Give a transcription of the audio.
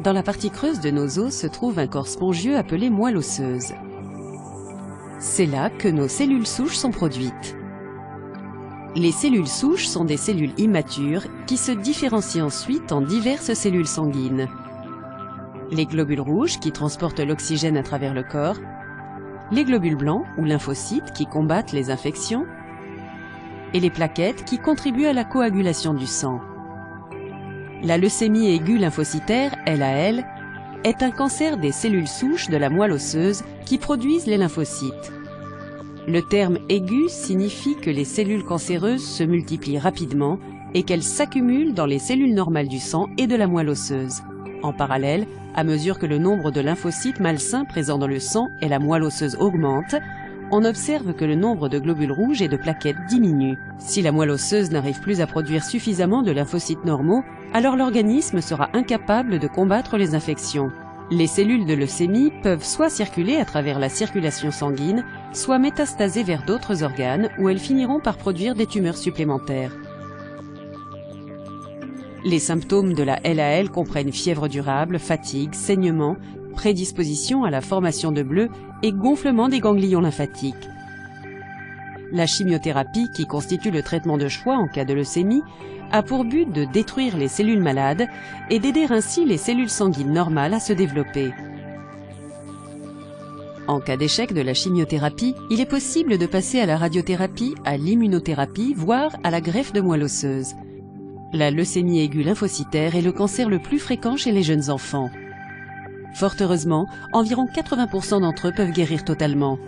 Dans la partie creuse de nos os se trouve un corps spongieux appelé moelle osseuse. C'est là que nos cellules souches sont produites. Les cellules souches sont des cellules immatures qui se différencient ensuite en diverses cellules sanguines. Les globules rouges qui transportent l'oxygène à travers le corps, les globules blancs ou lymphocytes qui combattent les infections, et les plaquettes qui contribuent à la coagulation du sang. La leucémie aiguë lymphocytaire, LAL, est un cancer des cellules souches de la moelle osseuse qui produisent les lymphocytes. Le terme aigu signifie que les cellules cancéreuses se multiplient rapidement et qu'elles s'accumulent dans les cellules normales du sang et de la moelle osseuse. En parallèle, à mesure que le nombre de lymphocytes malsains présents dans le sang et la moelle osseuse augmente, on observe que le nombre de globules rouges et de plaquettes diminue. Si la moelle osseuse n'arrive plus à produire suffisamment de lymphocytes normaux, alors l'organisme sera incapable de combattre les infections. Les cellules de leucémie peuvent soit circuler à travers la circulation sanguine, soit métastaser vers d'autres organes où elles finiront par produire des tumeurs supplémentaires. Les symptômes de la LAL comprennent fièvre durable, fatigue, saignement, prédisposition à la formation de bleus et gonflement des ganglions lymphatiques. La chimiothérapie, qui constitue le traitement de choix en cas de leucémie, a pour but de détruire les cellules malades et d'aider ainsi les cellules sanguines normales à se développer. En cas d'échec de la chimiothérapie, il est possible de passer à la radiothérapie, à l'immunothérapie, voire à la greffe de moelle osseuse. La leucémie aiguë lymphocytaire est le cancer le plus fréquent chez les jeunes enfants. Fort heureusement, environ 80% d'entre eux peuvent guérir totalement.